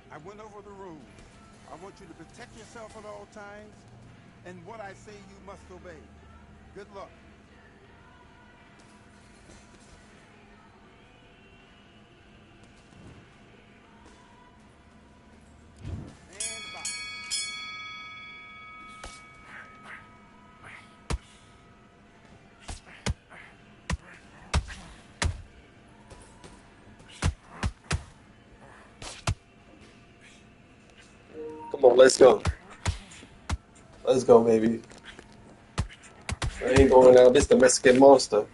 I went over the rules. I want you to protect yourself at all times, and what I say you must obey. Good luck. And bye. Come on, let's go. Let's go, baby. I ain't going out. This the Mexican monster.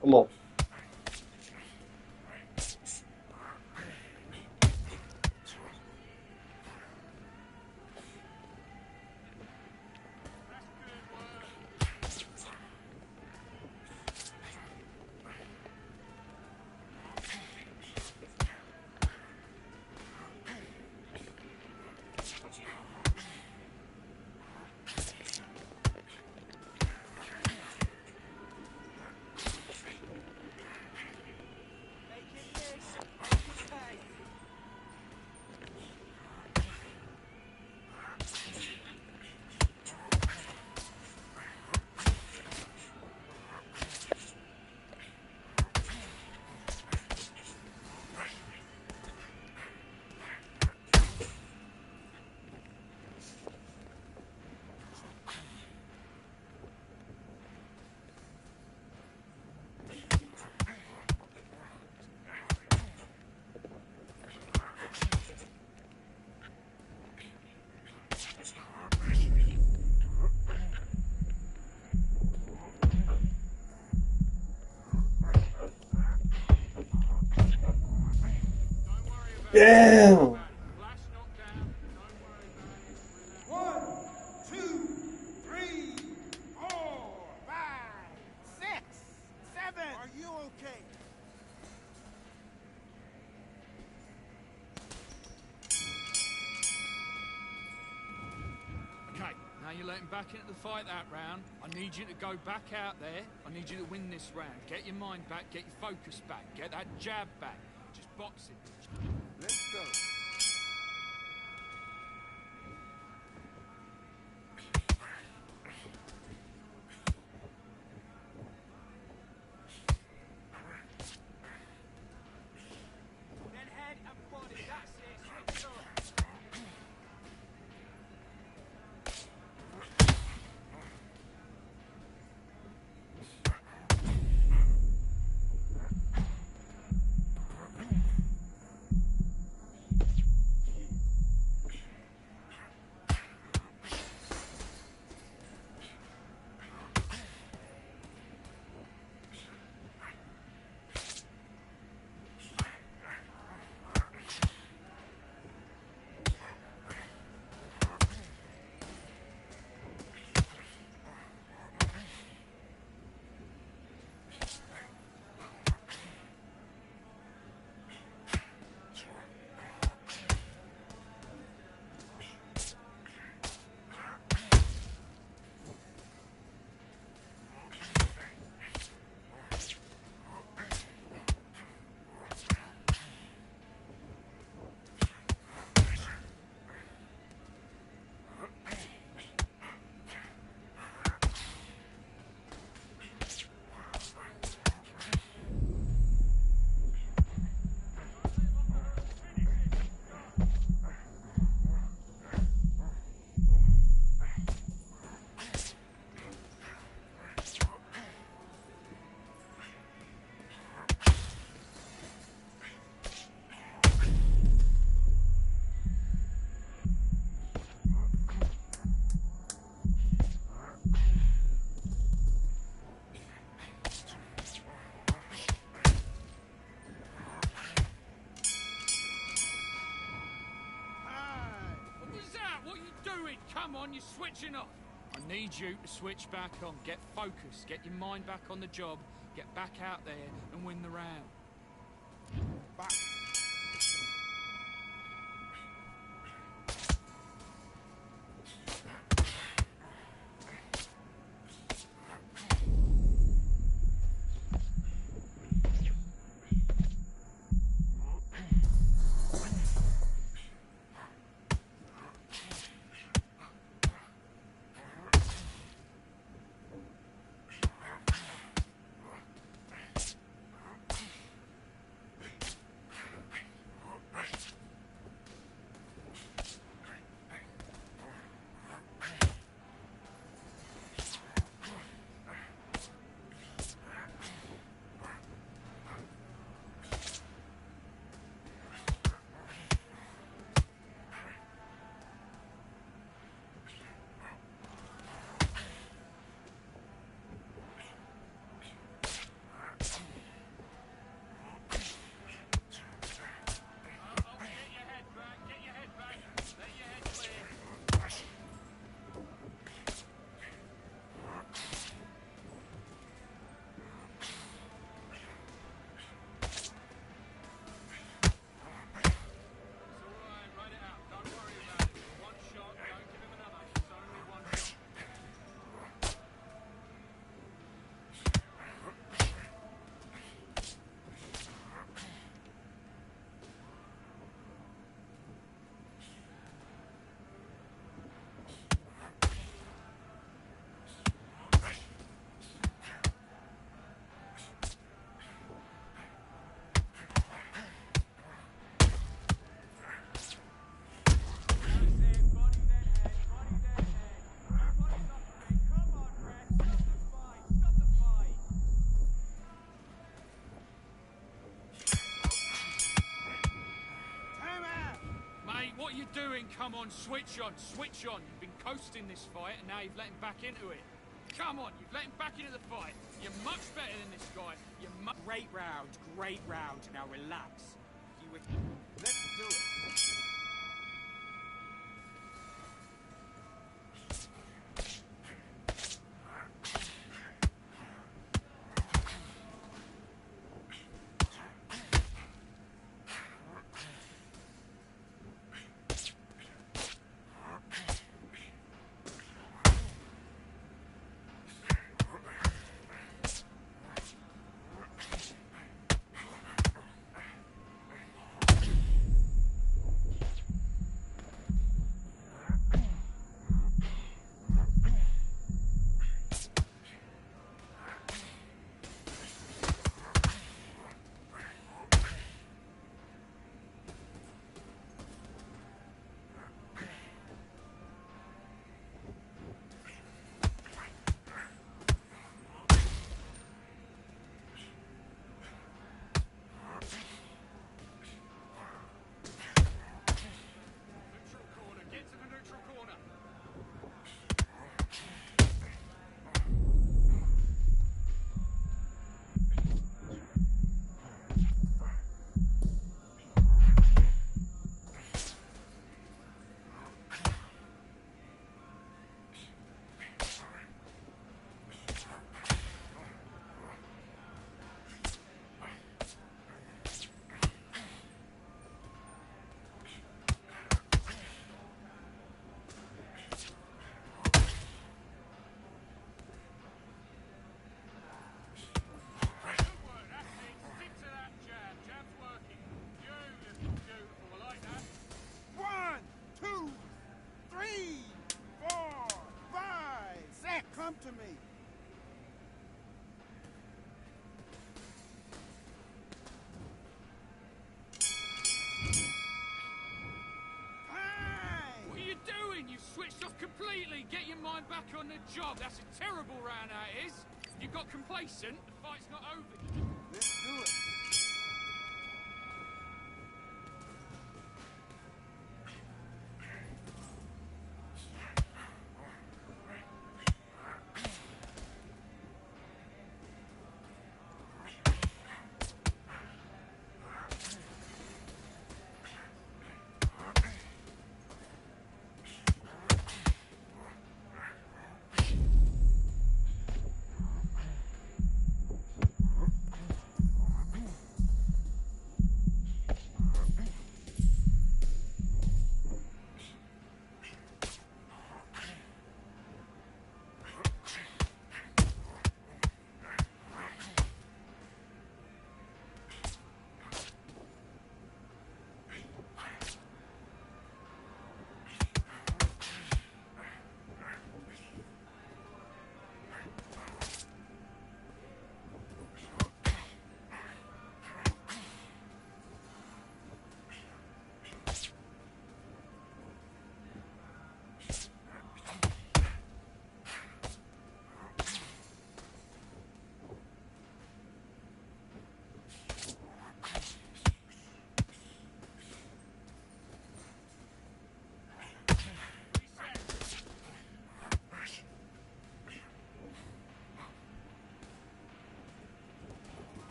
Come on. Damn. One, two, three, four, five, six, seven. Are you okay? Okay, now you're letting back into the fight that round. I need you to go back out there. I need you to win this round. Get your mind back, get your focus back, get that jab back. Just box it. Let's go. Then head and body, that's it, switch on. Come on, you're switching off. I need you to switch back on. Get focused. Get your mind back on the job. Get back out there and win the round. Back. doing? Come on, switch on, switch on. You've been coasting this fight, and now you've let him back into it. Come on, you've let him back into the fight. You're much better than this guy. You're much... Great round, great round. Now relax. You with... Let's do it. To me. What are you doing? You switched off completely. Get your mind back on the job. That's a terrible round, that is. You got complacent. The fight's not over. Let's do it.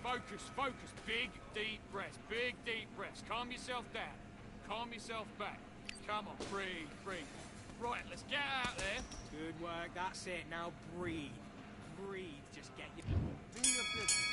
Focus, focus. Big, deep breaths. Big, deep breaths. Calm yourself down. Calm yourself back. Come on, breathe, breathe. Right, let's get out there. Good work. That's it. Now breathe. Breathe. Just get your... Do your business.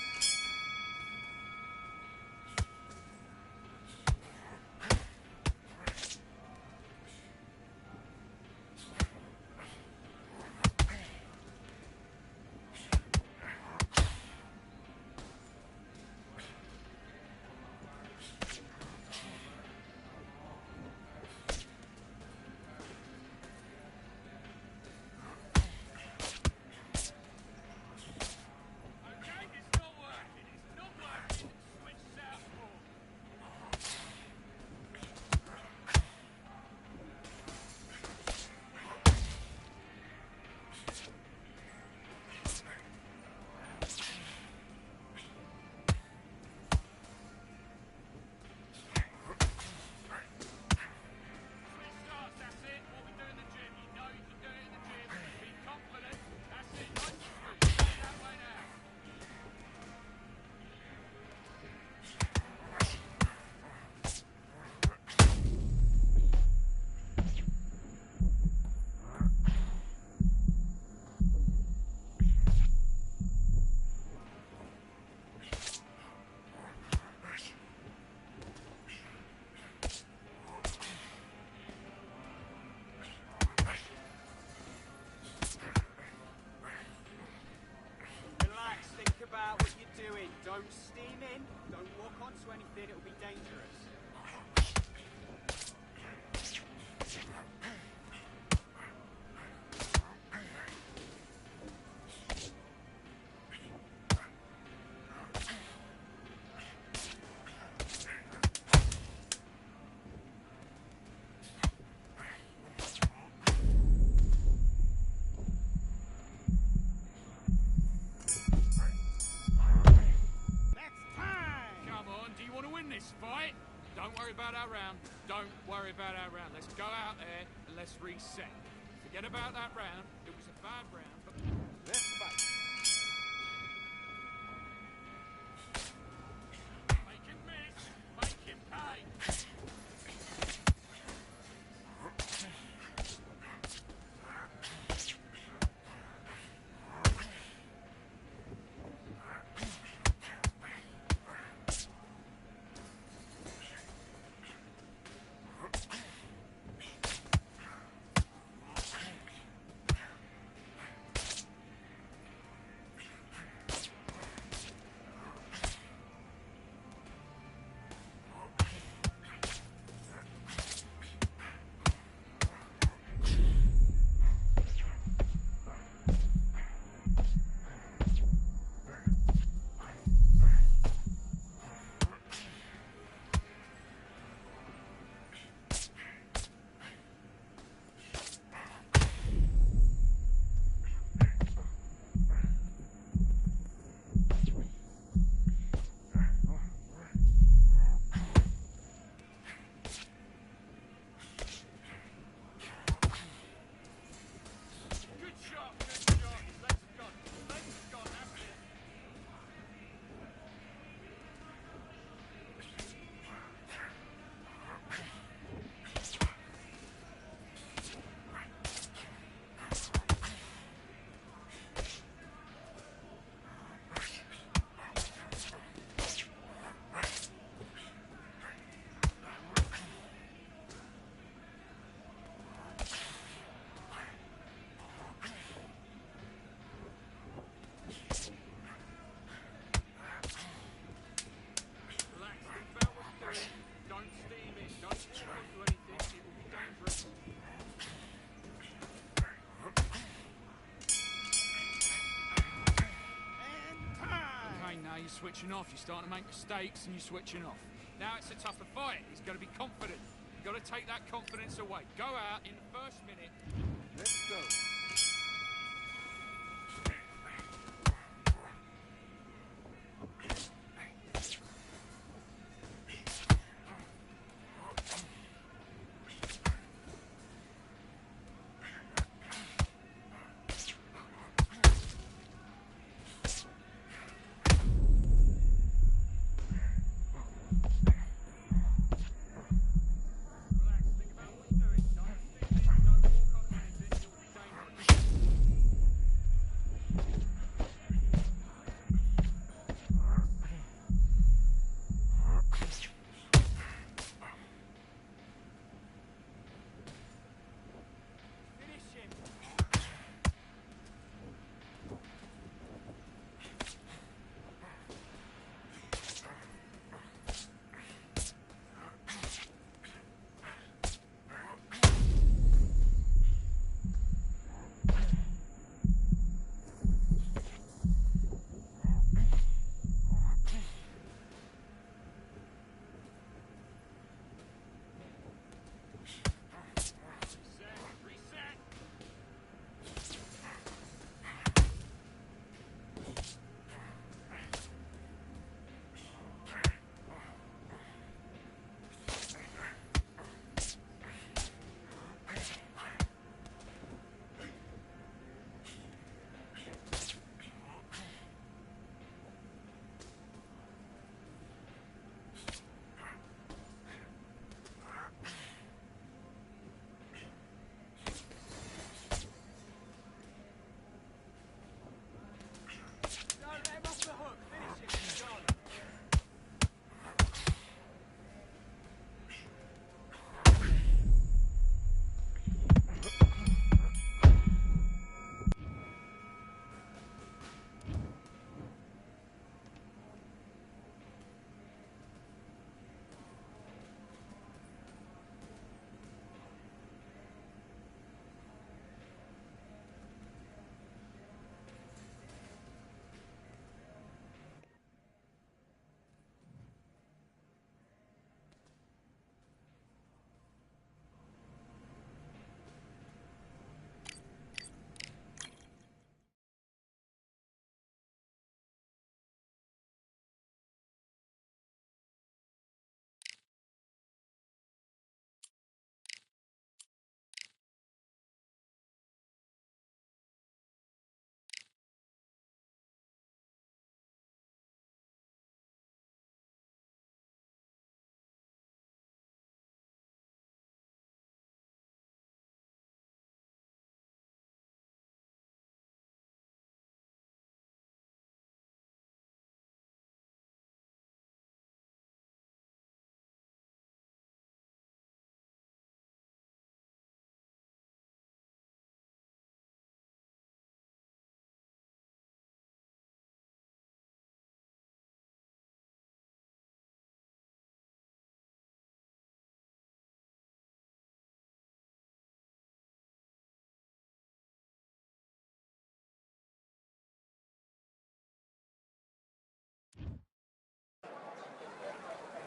Don't steam in. Don't walk onto anything. It'll be dangerous. Fight? Don't worry about our round. Don't worry about our round. Let's go out there and let's reset. Forget about that round. It was a bad round, but Let's fight. make him miss. Make him pay. You're switching off, you're starting to make mistakes and you're switching off. Now it's a tougher fight. He's got to be confident. You've got to take that confidence away. Go out in the first minute. Let's go. Relax, think about what you're doing. Don't steam in, don't walk on anything, you'll be dangerous.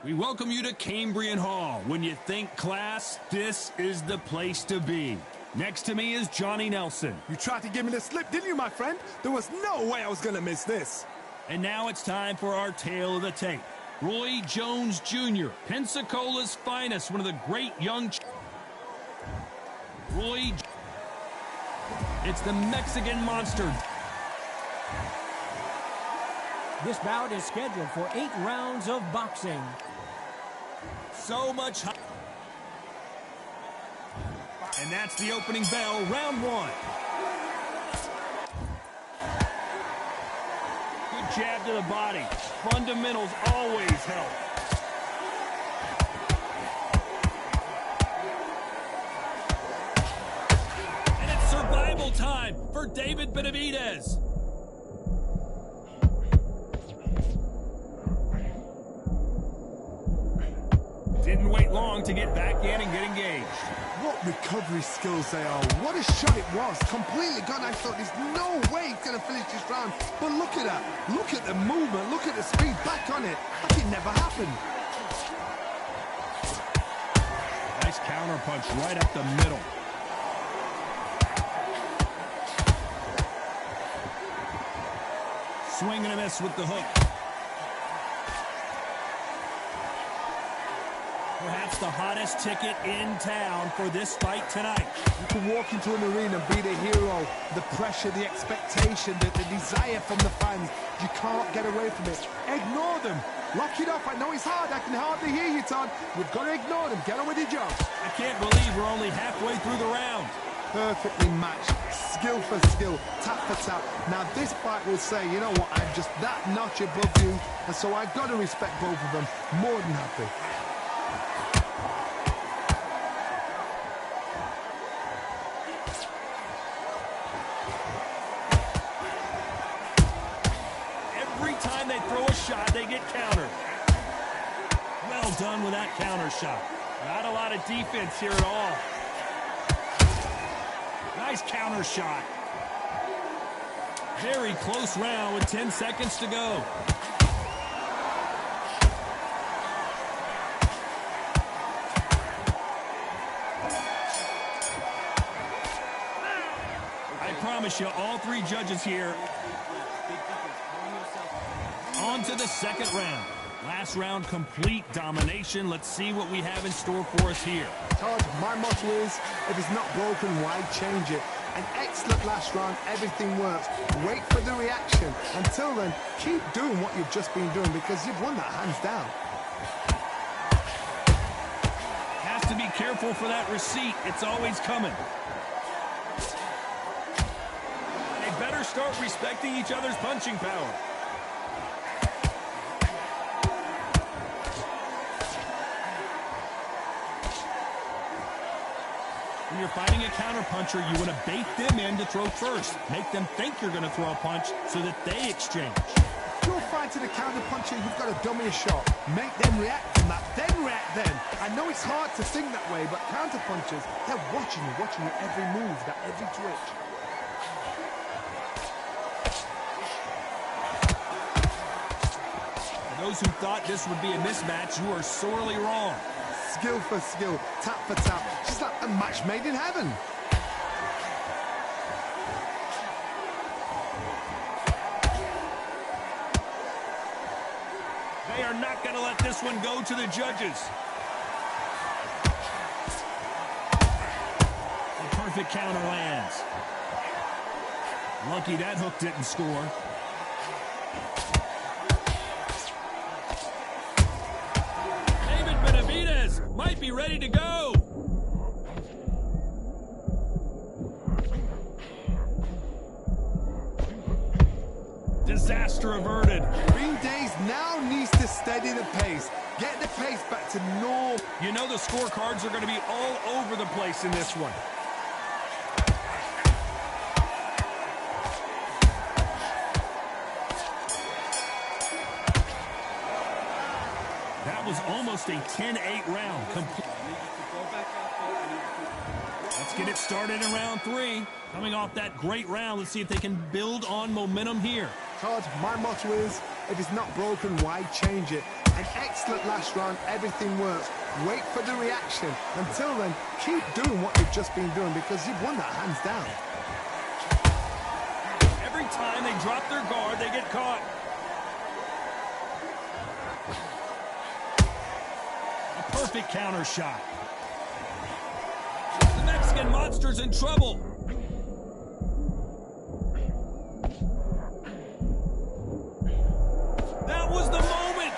We welcome you to Cambrian Hall. When you think class, this is the place to be. Next to me is Johnny Nelson. You tried to give me the slip, didn't you, my friend? There was no way I was going to miss this. And now it's time for our tale of the tape. Roy Jones Jr., Pensacola's finest, one of the great young... Roy... It's the Mexican Monster. This bout is scheduled for 8 rounds of boxing. So much... And that's the opening bell, round 1. Good jab to the body. Fundamentals always help. And it's survival time for David Benavidez. Didn't wait long to get back in and get engaged. What recovery skills they are. What a shot it was. Completely gone. I thought there's no way he's going to finish this round. But look at that. Look at the movement. Look at the speed. Back on it. Like it never happened. Nice counter punch right up the middle. Swing and a miss with the hook. Perhaps the hottest ticket in town for this fight tonight. You can walk into an arena and be the hero. The pressure, the expectation, the desire from the fans. You can't get away from it. Ignore them. Lock it off. I know it's hard. I can hardly hear you, Todd. You've got to ignore them. Get on with your job. I can't believe we're only halfway through the round. Perfectly matched. Skill for skill. Tap for tap. Now this fight will say, you know what, I'm just that notch above you. And so I've got to respect both of them. More than happy. They get countered. Well done with that counter shot. Not a lot of defense here at all. Nice counter shot. Very close round with 10 seconds to go. I promise you, all 3 judges here. On to the second round. Last round, complete domination. Let's see what we have in store for us here. Todd, my motto is, if it's not broken, why change it? An excellent last round, everything works. Wait for the reaction. Until then, keep doing what you've just been doing because you've won that hands down. Has to be careful for that receipt. It's always coming. They better start respecting each other's punching power. When you're fighting a counterpuncher, you want to bait them in to throw first. Make them think you're going to throw a punch so that they exchange. If you're fighting a counterpuncher, you've got to dummy a shot. Make them react from that, then react then. I know it's hard to think that way, but counterpunchers, they're watching your every move, that every twitch. For those who thought this would be a mismatch, you are sorely wrong. Skill for skill, tap for tap, just like a match made in heaven. They are not going to let this one go to the judges. A perfect counter lands. Lucky that hook didn't score. Might be ready to go. Disaster averted. Green Days now needs to steady the pace. Get the pace back to normal. You know the scorecards are going to be all over the place in this one. That was almost a 10-8 round. Let's get it started in round 3. Coming off that great round, let's see if they can build on momentum here. Todd, my motto is, if it's not broken, why change it? An excellent last round, everything works. Wait for the reaction. Until then, keep doing what you've just been doing because you've won that hands down. Every time they drop their guard, they get caught. A perfect counter shot. The Mexican monster's in trouble. That was the moment.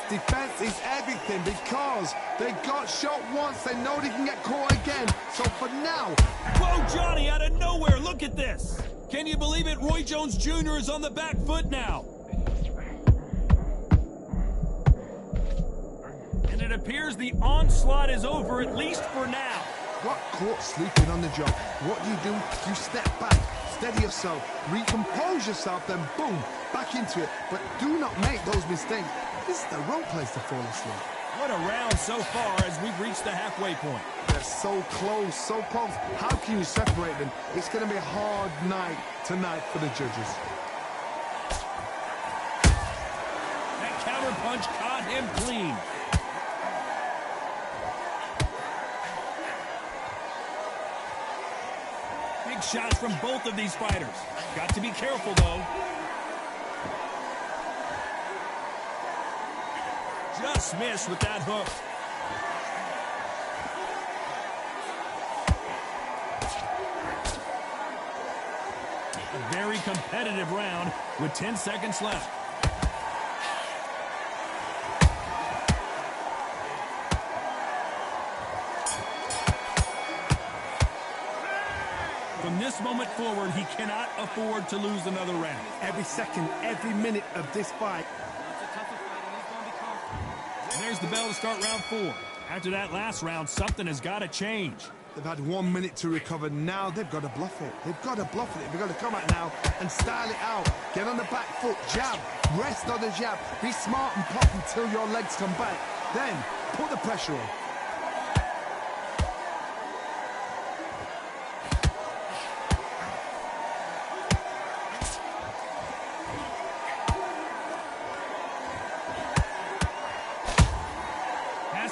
Defense is everything because they got shot once. They know they can get caught again. So for now... Whoa, Johnny, out of nowhere, look at this. Can you believe it? Roy Jones Jr. is on the back foot now. And it appears the onslaught is over, at least for now. Got caught sleeping on the job. What do? You step back, steady yourself, recompose yourself, then boom, back into it. But do not make those mistakes. This is the wrong place to fall asleep. What a round so far as we've reached the halfway point. They're so close, so close. How can you separate them? It's going to be a hard night tonight for the judges. That counter punch caught him clean. Big shots from both of these fighters. Got to be careful, though. Just missed with that hook. A very competitive round with 10 seconds left. From this moment forward, he cannot afford to lose another round. Every second, every minute of this fight. There's the bell to start round 4. After that last round, something has got to change. They've had 1 minute to recover. Now they've got to bluff it. They've got to bluff it. They've got to come out now and style it out. Get on the back foot, jab, rest on the jab. Be smart and pop until your legs come back. Then put the pressure on.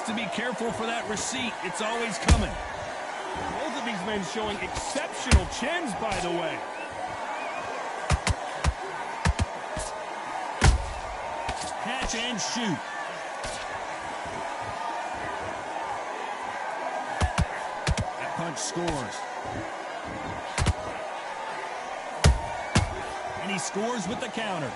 To be careful for that receipt. It's always coming. Both of these men showing exceptional chins, by the way. Catch and shoot. That punch scores. And he scores with the counter.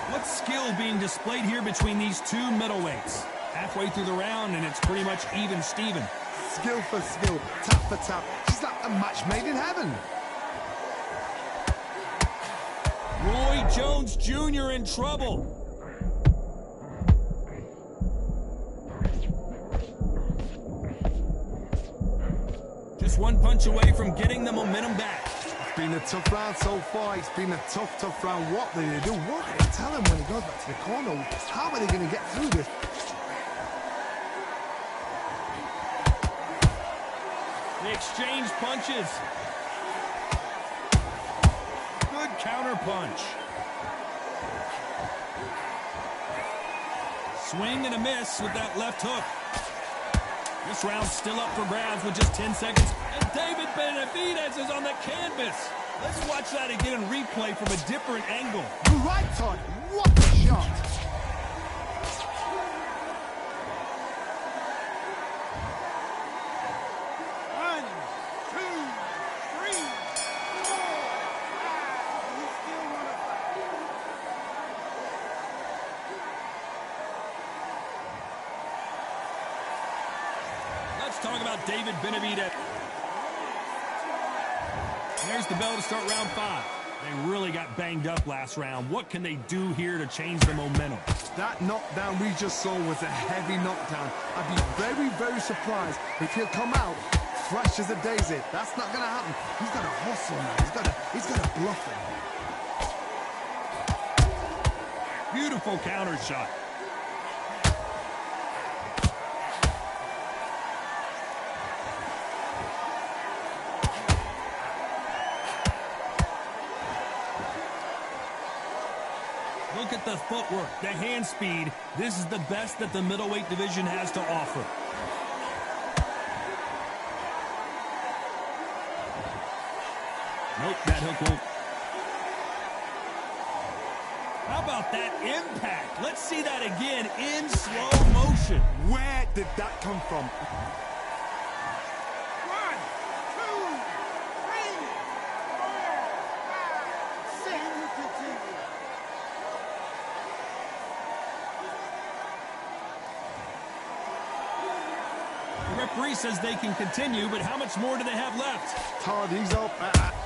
What skill being displayed here between these two middleweights? Halfway through the round, and it's pretty much even Steven. Skill for skill, tap for tap. She's like a match made in heaven. Roy Jones Jr. in trouble. Just one punch away from getting the momentum back. It's been a tough round so far. It's been a tough round. What do they do? What do they tell him when he goes back to the corner? How are they going to get through this? They exchange punches. Good counter punch. Swing and a miss with that left hook. This round's still up for grabs with just 10 seconds. And David Benavidez is on the canvas. Let's watch that again and replay from a different angle. You're right, Todd. What a shot. One, two, three, four, five. He still wanna fight. Let's talk about David Benavidez. There's the bell to start round 5. They really got banged up last round. What can they do here to change the momentum? That knockdown we just saw was a heavy knockdown. I'd be very, very surprised if he'll come out fresh as a daisy. That's not going to happen. He's got to hustle now. He's got to bluff it. Beautiful counter shot. Look at the footwork, the hand speed. This is the best that the middleweight division has to offer. Nope, that hook won't. How about that impact? Let's see that again in slow motion. Where did that come from? 1, 2, 3, 4, 5, 6. You continue. The referee says they can continue, but how much more do they have left? Todd, he's up.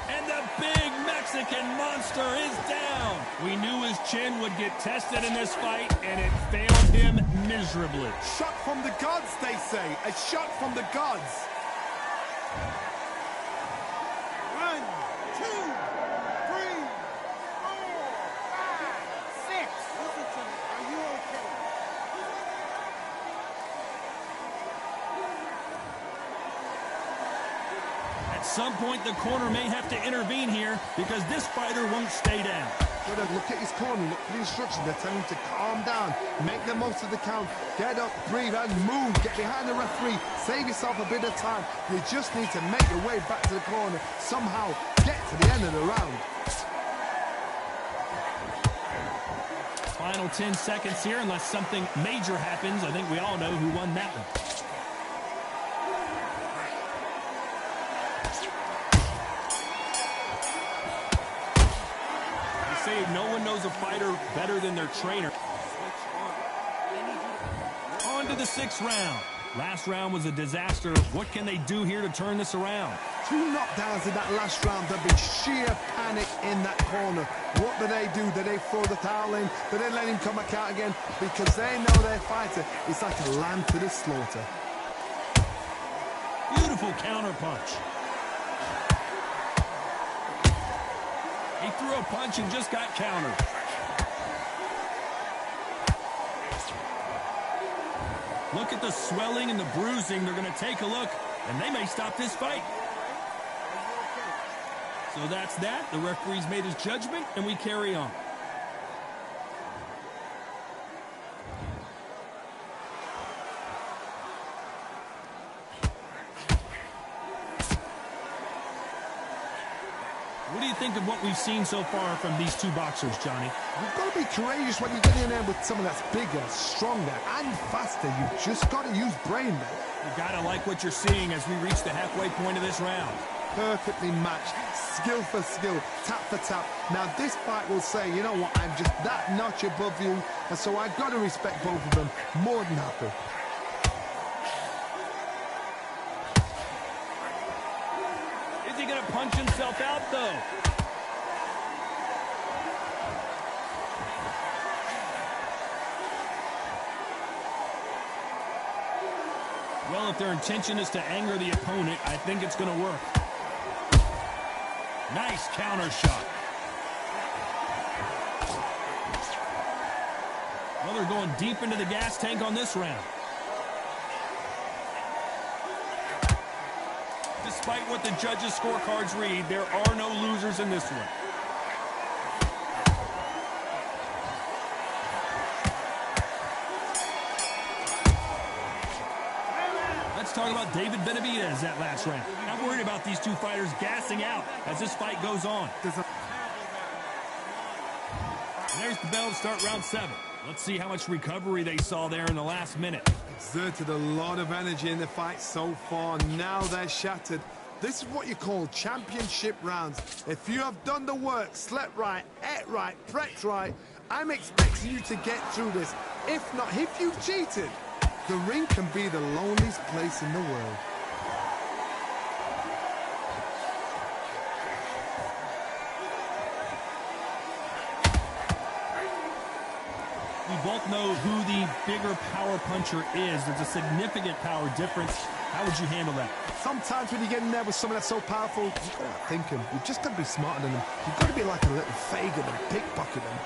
And the big Mexican monster is down. We knew his chin would get tested in this fight, and it failed him miserably. Shot from the gods, they say. A shot from the gods. 1, 2, 3, 4, 5, 6. Listen to me. Are you okay? At some point, the corner may have to intervene here because this fighter won't stay down. Look at his corner, look for the instructions. They're telling him to calm down, make the most of the count, get up, breathe, and move. Get behind the referee, save yourself a bit of time. You just need to make your way back to the corner, somehow get to the end of the round. Final 10 seconds here, unless something major happens. I think we all know who won that one. No one knows a fighter better than their trainer. On to the 6th round. Last round was a disaster. What can they do here to turn this around? 2 knockdowns in that last round. There'll be sheer panic in that corner. What do they do? Do they throw the towel in? Do they let him come back out again? Because they know their fighter is like a lamb to the slaughter. Beautiful counter punch. He threw a punch and just got countered. Look at the swelling and the bruising. They're going to take a look, and they may stop this fight. So that's that. The referee's made his judgment, and we carry on. What do you think of what we've seen so far from these two boxers, Johnny? You've got to be courageous when you get in there with someone that's bigger, stronger, and faster. You've just got to use brain there. You got to like what you're seeing as we reach the halfway point of this round. Perfectly matched, skill for skill, tap for tap. Now this fight will say, you know what, I'm just that notch above you, and so I've got to respect both of them more than happy. Is he going to punch himself out, though? Well, if their intention is to anger the opponent, I think it's going to work. Nice counter shot. Well, they're going deep into the gas tank on this round. Despite what the judges' scorecards read, there are no losers in this one. Let's talk about David Benavidez that last round. I'm worried about these two fighters gassing out as this fight goes on. And there's the bell to start round 7. Let's see how much recovery they saw there in the last minute. Exerted a lot of energy in the fight so far. Now they're shattered. This is what you call championship rounds. If you have done the work, slept right, ate right, prepped right, I'm expecting you to get through this. If not, if you've cheated, the ring can be the loneliest place in the world. We both know who the bigger power puncher is. There's a significant power difference. How would you handle that? Sometimes when you get in there with someone that's so powerful, you've got to think him. You've just got to be smarter than him. You've got to be like a little Fagin and pickpocket him.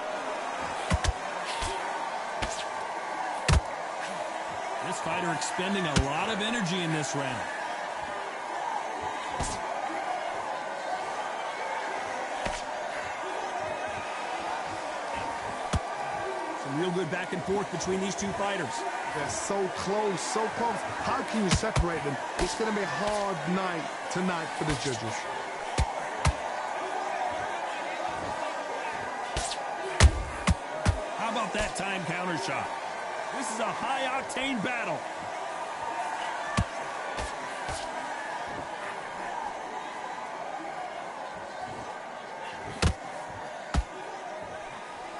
This fighter expending a lot of energy in this round. real good back and forth between these two fighters. They're so close, so close. How can you separate them? It's going to be a hard night tonight for the judges. How about that time counter shot? This is a high-octane battle.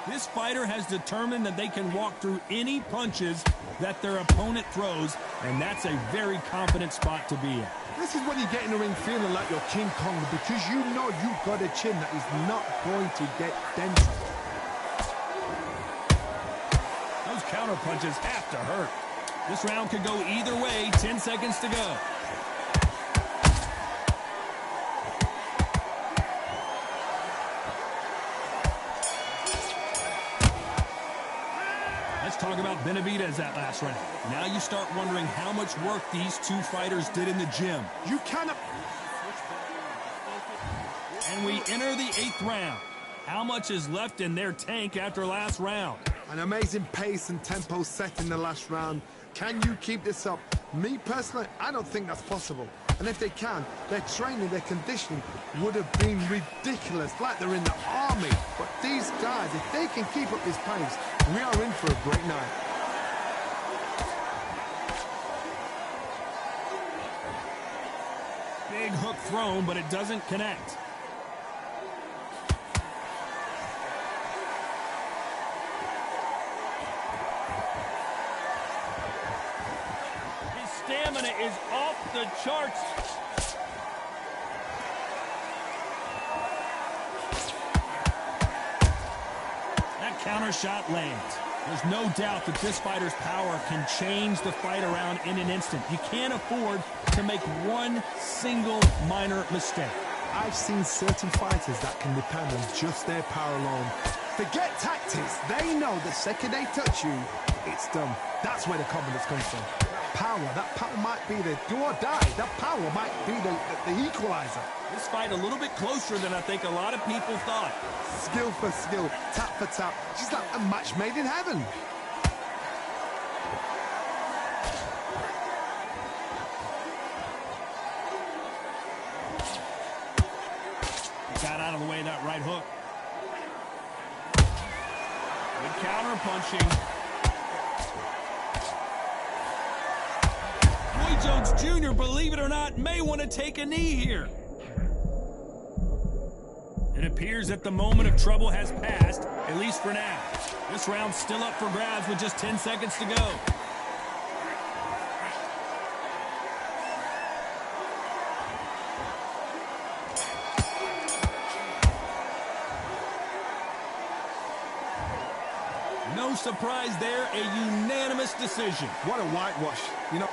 This fighter has determined that they can walk through any punches that their opponent throws, and that's a very confident spot to be in. This is when you get in the ring feeling like you're King Kong, because you know you've got a chin that is not going to get dented. Those counter punches have to hurt. This round could go either way. 10 seconds to go. Let's talk about Benavidez that last round. Now you start wondering how much work these two fighters did in the gym. You cannot... And we enter the 8th round. How much is left in their tank after last round? An amazing pace and tempo set in the last round. Can you keep this up? Me personally, I don't think that's possible. And if they can, their training, their conditioning would have been ridiculous, like they're in the army. But these guys, if they can keep up this pace, we are in for a great night. Big hook thrown, but it doesn't connect. His stamina is off the charts. That counter shot lands. There's no doubt that this fighter's power can change the fight around in an instant. You can't afford to make one single minor mistake. I've seen certain fighters that can depend on just their power alone. Forget tactics. They know the second they touch you, it's done. That's where the confidence comes from. Power. That power might be the do or die. That power might be the equalizer. This fight a little bit closer than I think a lot of people thought. Skill for skill, tap for tap. She's like a match made in heaven. Got out of the way of that right hook. Good counter punching. Roy Jones Jr., believe it or not, may want to take a knee here. It appears that the moment of trouble has passed, at least for now. This round's still up for grabs with just 10 seconds to go. No surprise there, a unanimous decision. What a whitewash. You know,